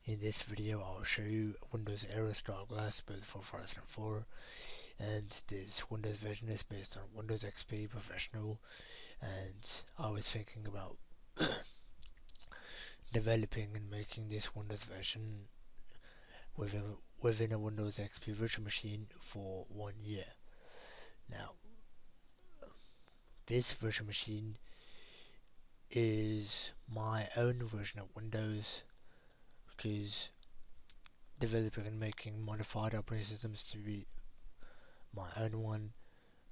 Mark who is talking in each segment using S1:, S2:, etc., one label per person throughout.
S1: In this video I'll show you Windows Aero Starglass built for 2004, and this Windows version is based on Windows XP Professional, and I was thinking about developing and making this Windows version within a Windows XP virtual machine for 1 year. Now, this virtual machine is my own version of Windows, because developing and making modified operating systems to be my own one,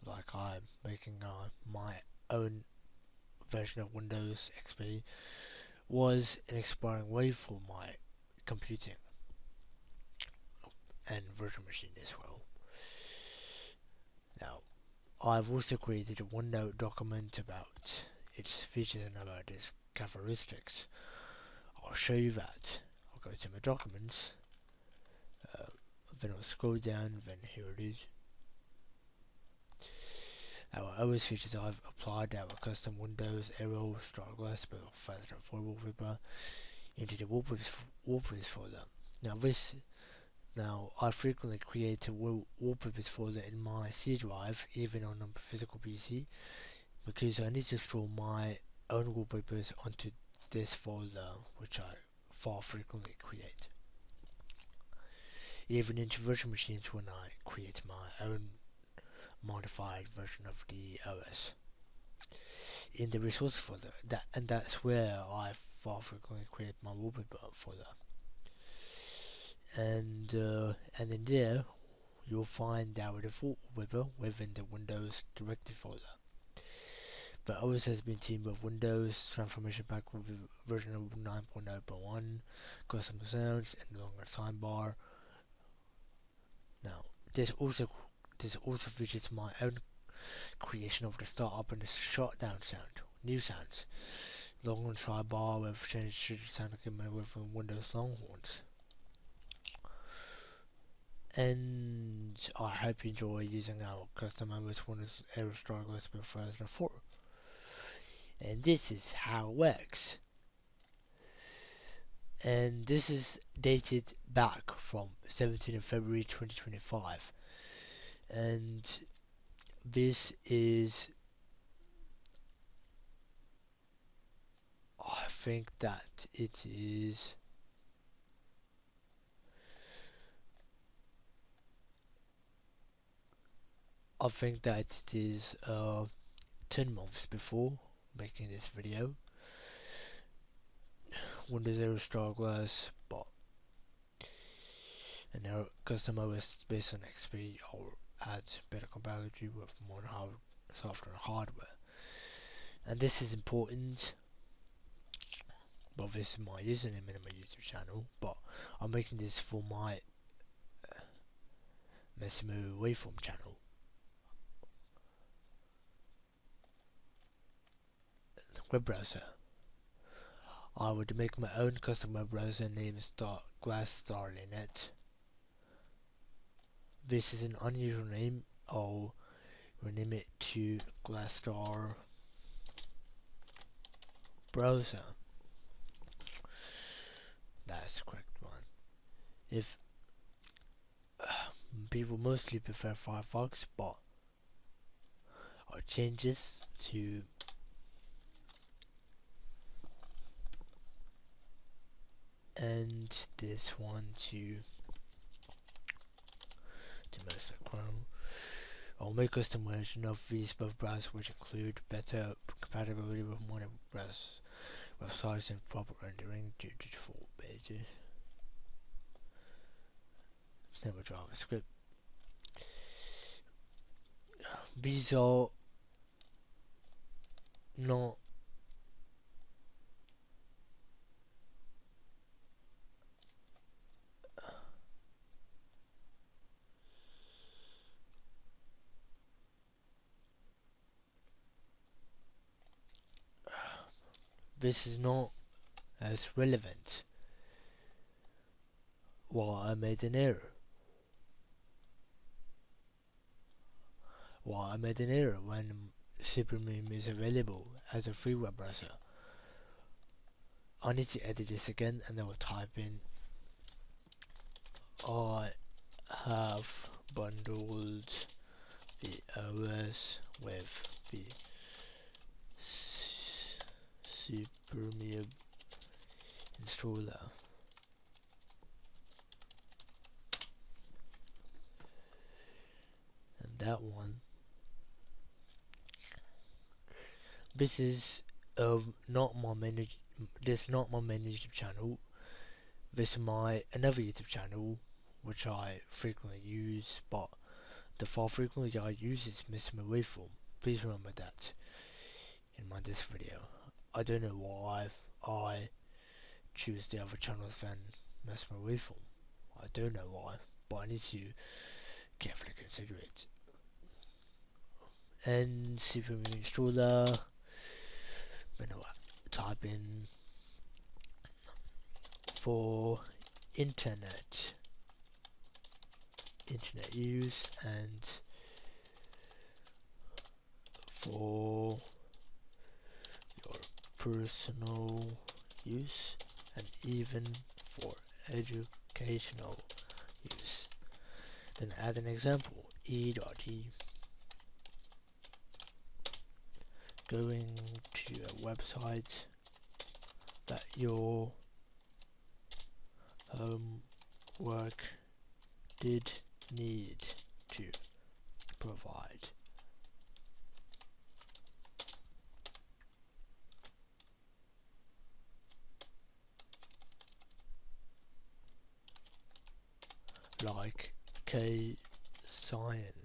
S1: like I'm making my own version of Windows XP, was an inspiring way for my computing and virtual machine as well. Now, I've also created a OneNote document about its features and about its characteristics. I'll show you that. I'll go to my documents, then I'll scroll down, then here it is. Our OS features I've applied our custom Windows Aero Starglass built 2004 wallpaper into the wallpapers folder. Now I frequently create a wallpapers folder in my C drive, even on a physical PC, because I need to store my own wallpapers onto this folder, which I far frequently create, even into virtual machines when I create my own modified version of the OS in the resource folder. That's where I far frequently create my wallpaper folder. And in there you'll find our default wallpaper within the Windows directory folder. The OS has been teamed with Windows Transformation Pack with version of 9.0.1, custom sounds, and longer sidebar. Now, this also features my own creation of the startup and the shutdown sound, new sounds, longer sidebar with changed sound equipment within Windows Longhorns. And I hope you enjoy using our custom OS Windows Aero Starglass built 2004. And this is how it works. And this is dated back from 17th of February 2025. And this is, I think that it is I think that it is 10 months before making this video. Windows Aero Starglass, but and our custom OS based on XP or add better compatibility with more software and hardware. And this is important. But this is my username in my YouTube channel, but I'm making this for my Massimo Waveform channel. Web browser. I would make my own custom web browser named Glass Starlinet. This is an unusual name. I'll rename it to Glass Star Browser. That's the correct one. If people mostly prefer Firefox, but I'll change this to and this one to Mozilla Chrome. I'll make custom version of these both browsers, which include better compatibility with modern browser websites and proper rendering due to default pages. Never JavaScript. These are not this is not as relevant. Well, I made an error. When Supreme is available as a free web browser. I need to edit this again, and I will type in I have bundled the OS with the Supermia installer. And that one, this is not my main. This is not my main YouTube channel. This is my another YouTube channel, which I frequently use, but the far frequently I use is Mr. Waveform. Please remember that in this video. I don't know why I choose the other channels than Mr. Waveform. I don't know why, but I need to carefully consider it. And Supermia installer. I'm gonna type in for internet use and for your personal use and even for educational use. Then add an example, e.e. going to a website that your homework did need to provide. Like K-Science.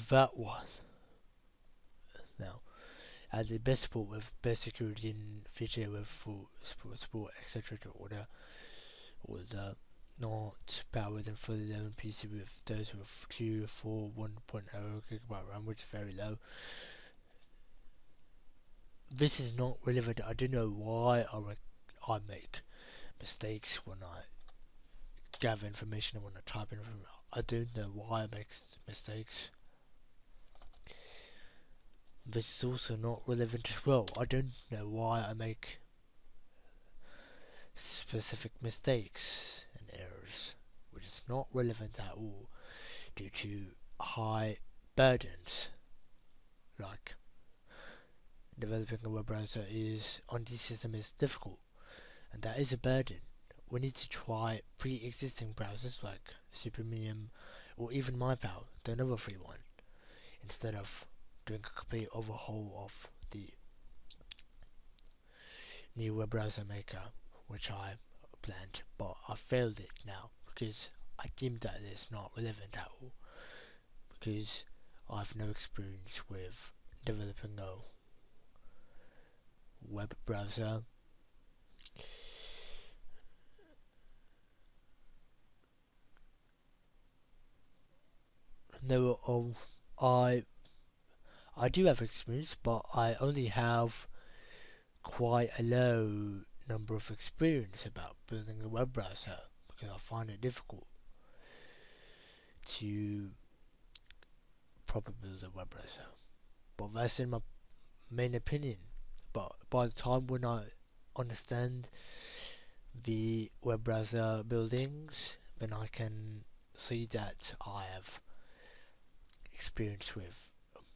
S1: That one. Now, add the best support with best security and feature with full support, etc. to order not powered and fully loaded PC with those with 2, 4, 1.0 gigabyte RAM, which is very low. This is not relevant. I don't know why I make mistakes when I gather information and when I type information. I don't know why I make mistakes. This is also not relevant as well. I don't know why I make specific mistakes and errors, which is not relevant at all due to high burdens. Like developing a web browser on this system is difficult, and that is a burden. We need to try pre-existing browsers like Supermia or even MyPal, the another free one, instead of doing a complete overhaul of the new web browser maker, which I planned, but I failed it now because I deemed that it's not relevant at all, because I have no experience with developing a web browser. No, I do have experience, but I only have quite a low number of experience about building a web browser because I find it difficult to properly build a web browser. But that's in my main opinion. But by the time when I understand the web browser buildings, then I can see that I have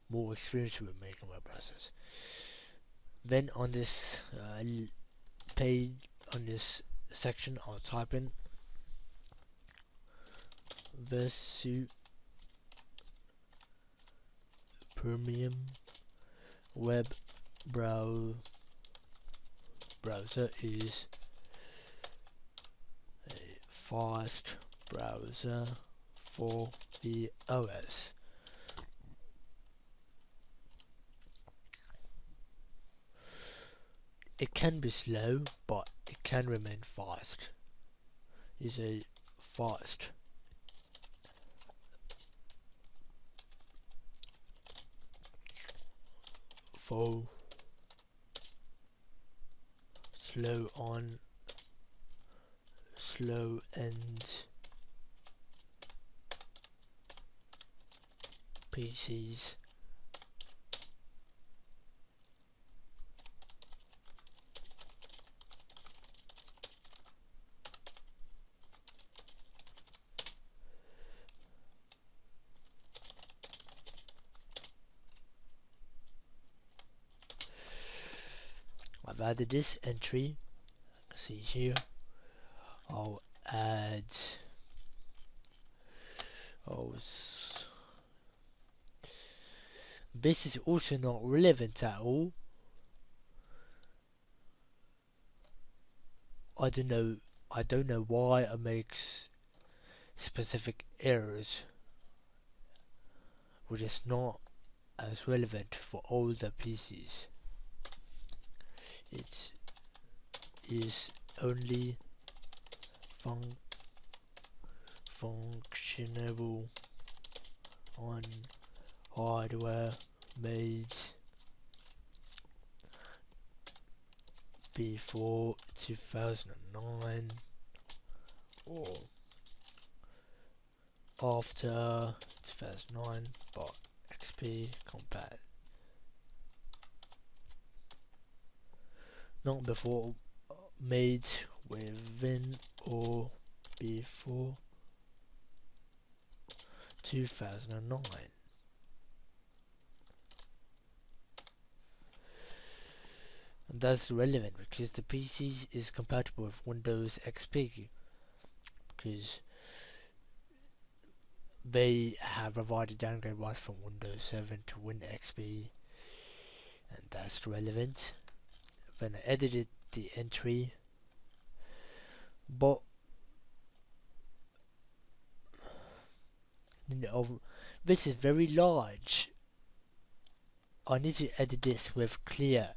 S1: more experience with making web browsers. Then on this page, on this section, I'll type in the Supermia web browser is a fast browser for the OS. It can be slow, but it can remain fast. It's a fast for slow on, slow end PCs. I've added this entry. See here. I'll add. Oh, this is also not relevant at all. I don't know why it makes specific errors, which is not as relevant for older PCs. It is only functionable on hardware made before 2009 or after 2009 but XP compatible. Not before made within or before 2009. And that's relevant because the PC is compatible with Windows XP, because they have provided downgrade rights from Windows 7 to Win XP, and that's relevant. Then I edited the entry, but this is very large. I need to edit this with clear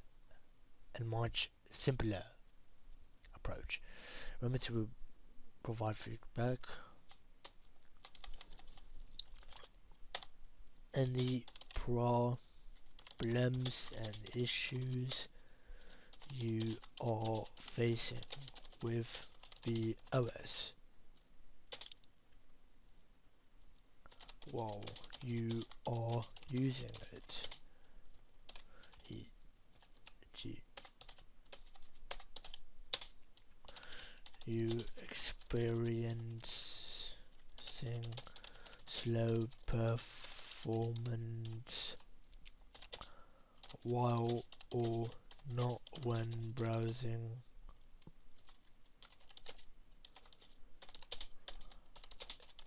S1: and much simpler approach. Remember to provide feedback. Any problems and issues you are facing with the OS while you are using it, e.g. you experiencing slow performance while or not when browsing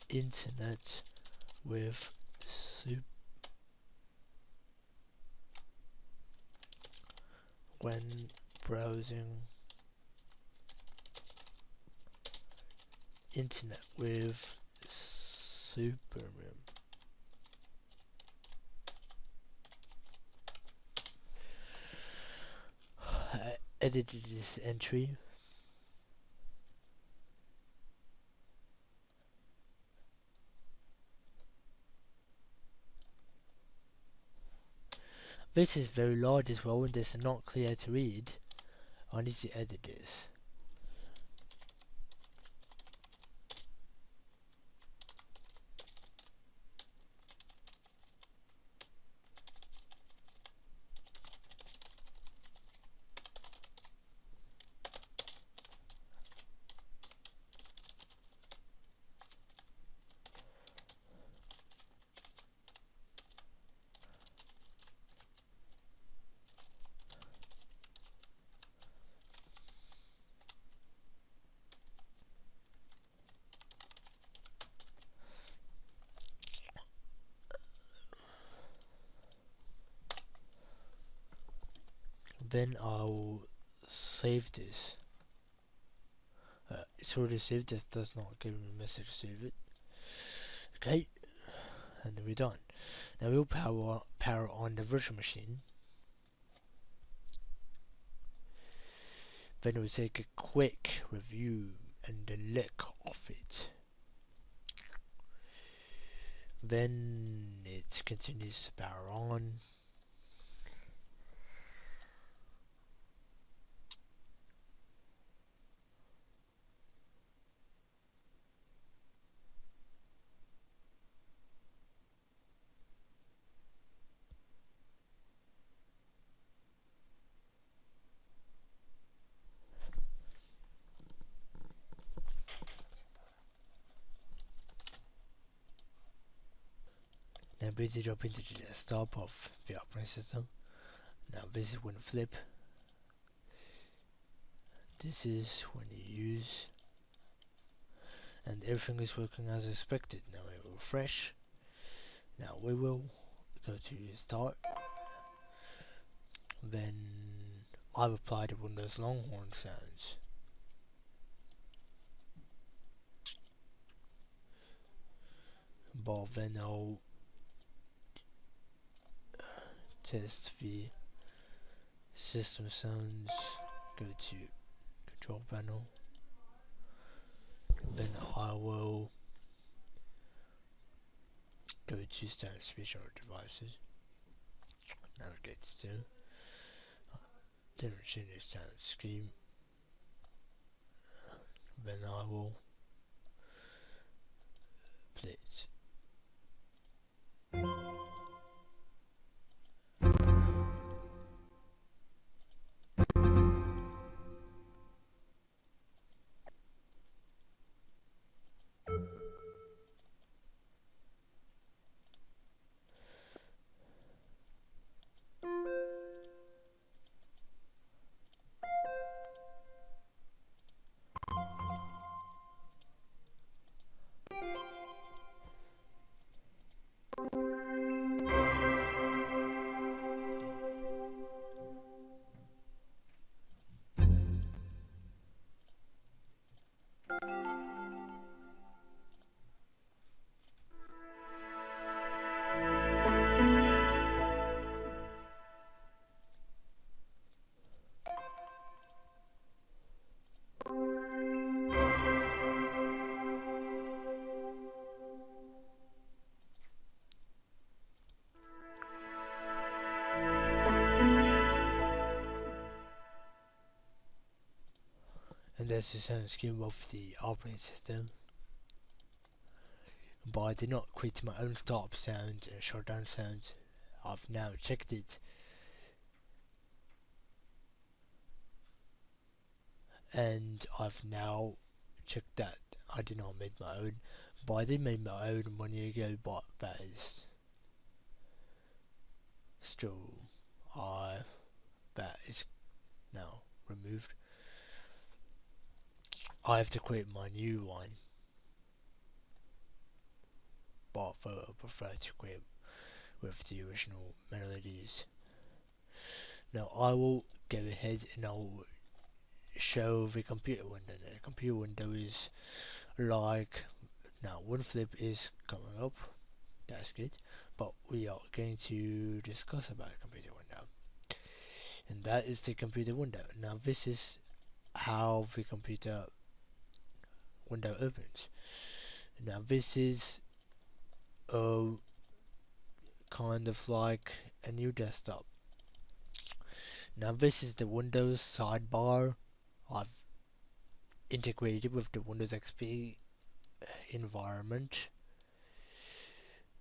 S1: internet with when browsing internet with Superman. I edited this entry. This is very large as well, and this is not clear to read. I need to edit this. Then I'll save this. It's already saved. This does not give me a message to save it. Okay, and then we're done. Now we'll power on the virtual machine. Then we'll take a quick review and a look of it. Then it continues to power on. Now boot it up into the desktop of the operating system. Now this is when flip. this is when you use, and everything is working as expected. Now we will refresh. Now we will go to start. Then I've applied the Windows Longhorn sounds. But then I'll test the system sounds. Go to control panel. Then I will go to standard speech on devices. Navigate to. Then change the standard scheme. Then I will play it. And that's the sound scheme of the operating system. But I did not create my own startup sound and shutdown sounds. I've now checked it, and I've now checked that I did not make my own. But I did make my own 1 year ago, but that is still that is now removed. I have to create my new one, but I prefer to create with the original melodies. Now I will go ahead and I'll show the computer window. The computer window is like, now one flip is coming up, that's good, but we are going to discuss about the computer window, and that is the computer window. Now this is how the computer window opens. Now this is kind of like a new desktop. Now this is the Windows sidebar I've integrated with the Windows XP environment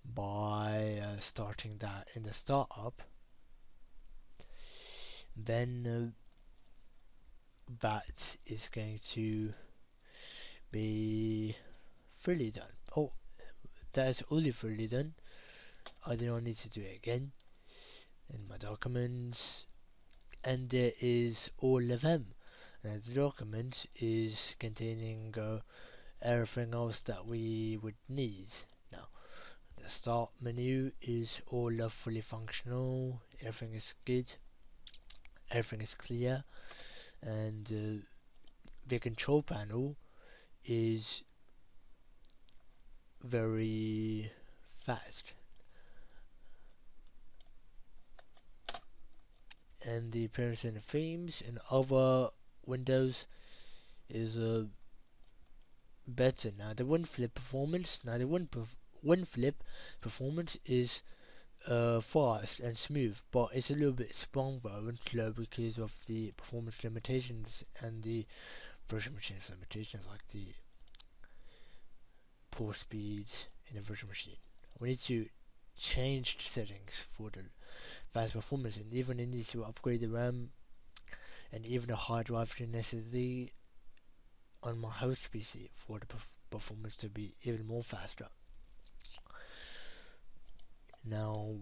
S1: by starting that in the startup. Then that is going to be fully done. Oh, that is only fully done. I do not need to do it again in my documents, and there is all of them, and the document is containing everything else that we would need. Now the start menu is all fully functional, everything is good, everything is clear, and the control panel is very fast, and the appearance and themes in other windows is better. Now the one flip performance is fast and smooth, but it's a little bit strong though and slow because of the performance limitations and the virtual machine's limitations, like the poor speeds in the virtual machine. We need to change the settings for the fast performance, and even it needs to upgrade the RAM and even the hard drive to an SSD on my host PC for the performance to be even more faster. Now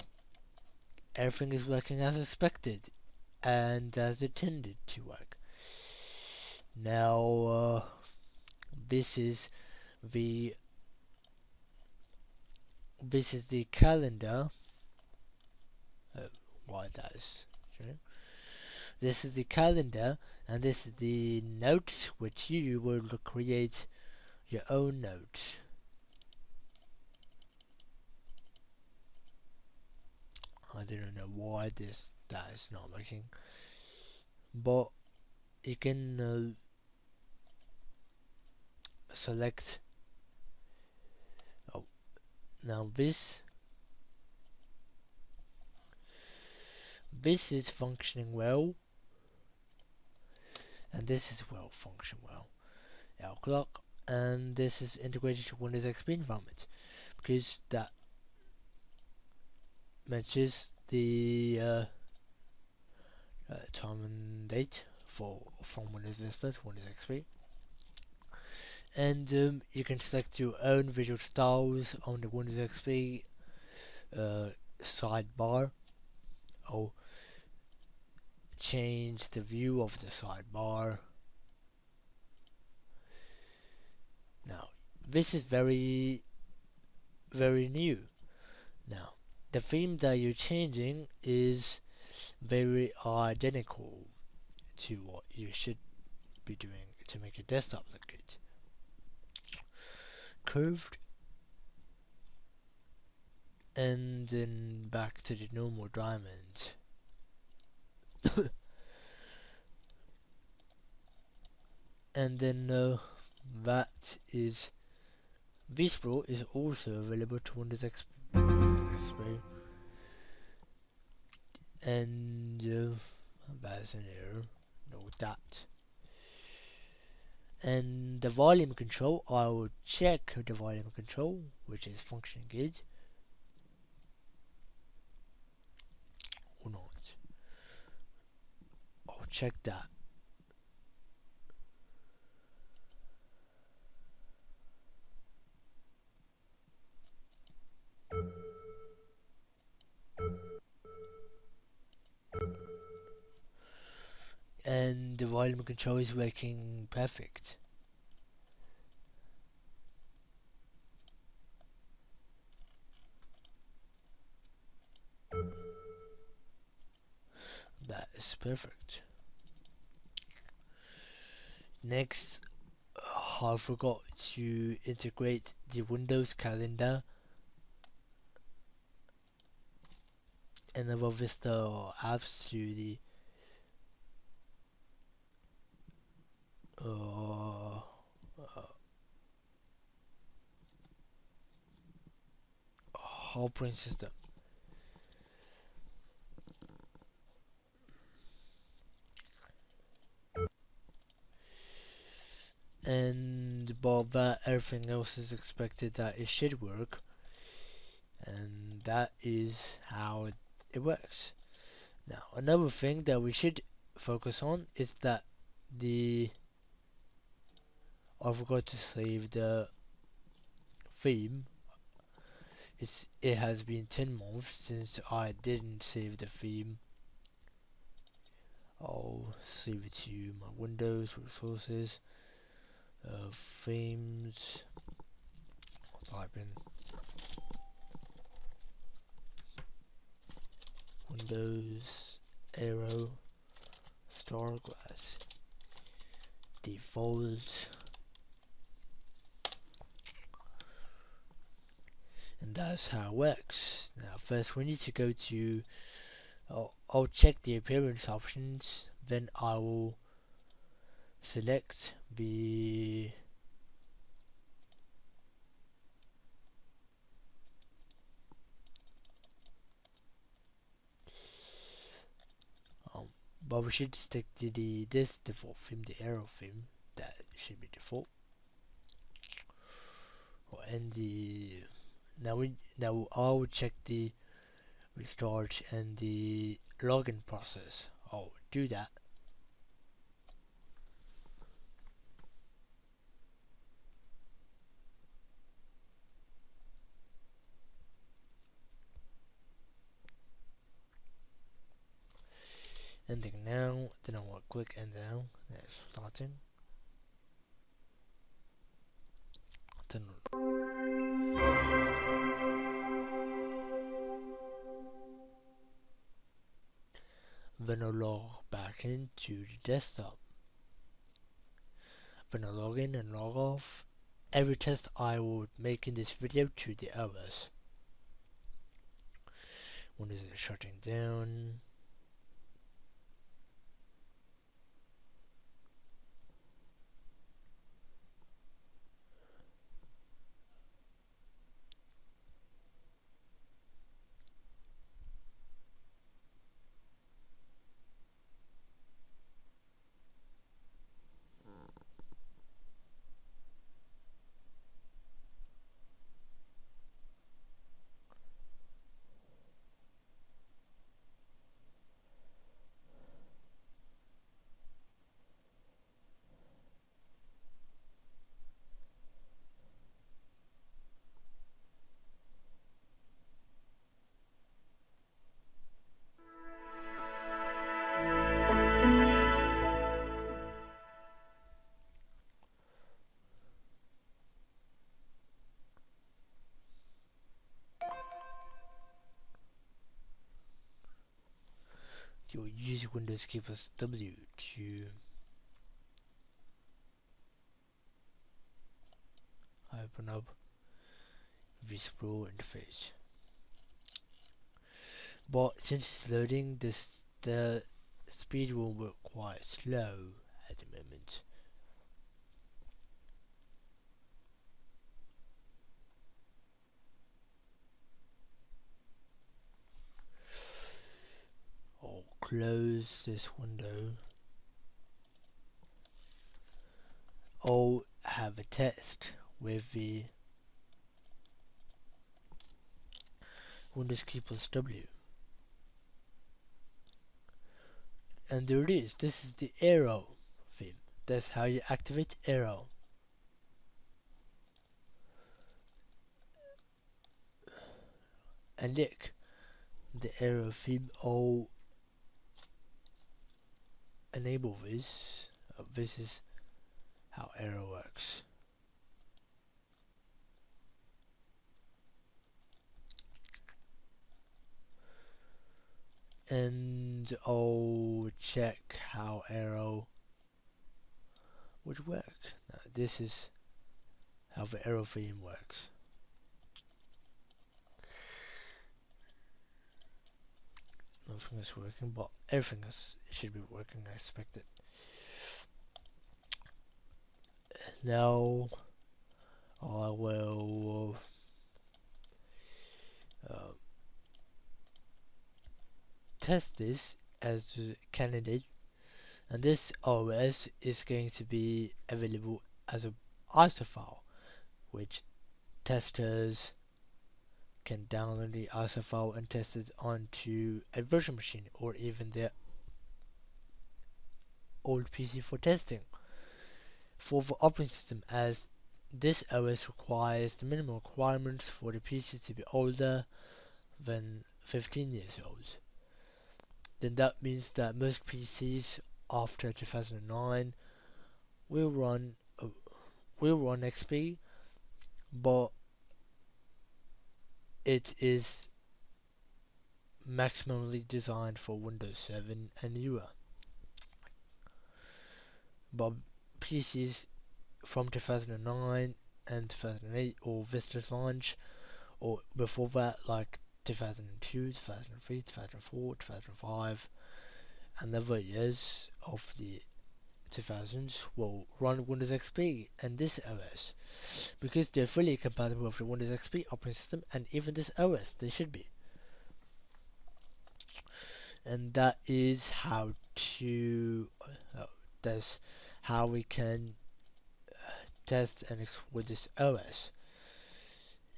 S1: everything is working as expected and as intended to work. Now this is the calendar. Why that's true. This is the calendar, and this is the notes which you will create your own notes. I don't know why that is not working, but you can select. Oh, now this is functioning well, and this is function well. Our clock, and this is integrated to Windows XP environment because that matches the time and date from Windows Vista to Windows XP. And you can select your own visual styles on the Windows XP sidebar, or change the view of the sidebar. Now this is very new. Now the theme that you're changing is very identical to what you should be doing to make your desktop look good. Curved, and then back to the normal diamond. And then that is this pro is also available to Windows XP, and that's an error. Note that. And the volume control, I will check the volume control, which is functioning good or not. I'll check that. And the volume control is working perfect. That is perfect. Next, I forgot to integrate the Windows calendar and other Vista apps to the operating system. And above that, everything else is expected that it should work, and that is how it works. Now, another thing that we should focus on is that I forgot to save the theme. It has been 10 months since I didn't save the theme. I'll save it to my Windows resources, themes. I'll type in Windows Aero Starglass default, and that's how it works. Now first we need to go to I'll check the appearance options, then I will select the but we should stick to this default theme, the arrow theme. That should be default. And now I'll check the restart and the login process. I'll do that. Ending now, then I will click end now. That's starting. Then I'll log back into the desktop. Then I'll log in and log off every test I will make in this video to the OS. Windows is shutting down. You'll use Windows key plus W to open up this Pro interface. But since it's loading, the speed will work quite slow at the moment. I'll close this window. I'll have a test with the Windows key plus W. And there it is. This is the Aero theme. That's how you activate Aero. And look, the Aero theme. I'll enable this. This is how Aero works. And I'll check how Aero would work. Now, this is how the Aero theme works. Nothing is working, but everything should be working. I expect it. Now I will test this as a candidate, and this OS is going to be available as a ISO file, which testers can download the ISO file and test it onto a virtual machine or even their old PC for testing. For the operating system, as this OS requires the minimum requirements for the PC to be older than 15 years old, then that means that most PCs after 2009 will run XP, but it is maximally designed for Windows 7 and newer. But PCs from 2009 and 2008 or Vista's launch, or before that, like 2002, 2003, 2004, 2005, and other years of the 2000s will run Windows XP and this OS, because they're fully compatible with the Windows XP operating system and even this OS. They should be. And that is how to that's how we can test and with this OS,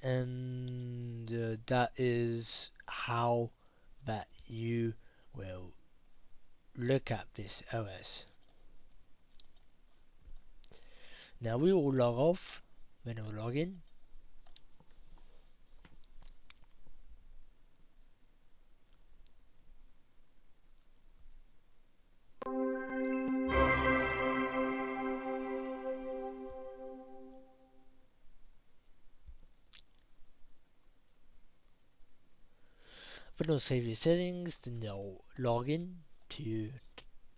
S1: and that is how that you will look at this OS. Now we will log off, then we'll log in. But no, save your settings, then they'll log in to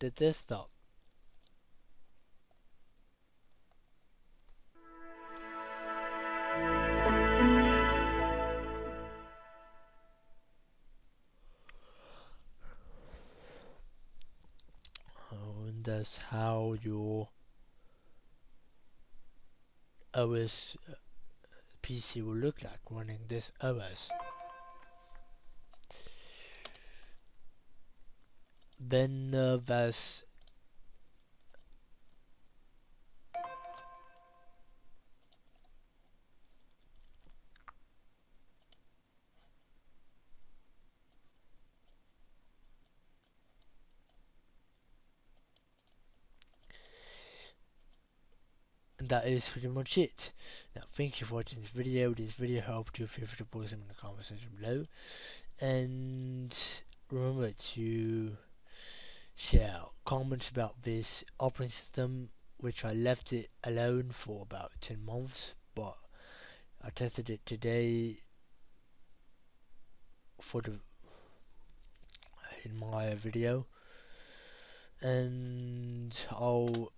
S1: the desktop. And that's how your OS PC will look like running this OS. Then there's and that is pretty much it. Now, thank you for watching this video. This video helped you. Feel free to post them in the comment section below. And remember to share comments about this operating system, which I left it alone for about 10 months, but I tested it today for in my video, and I'll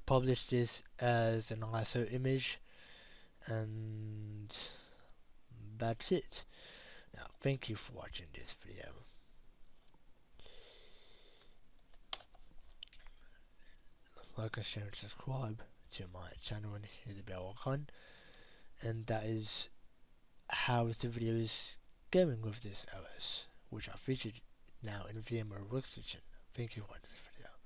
S1: publish this as an ISO image, and that's it. Now, thank you for watching this video. Like and share and subscribe to my channel and hit the bell icon, and that is how the video is going with this OS, which I featured now in VMware Workstation. Thank you for watching this video.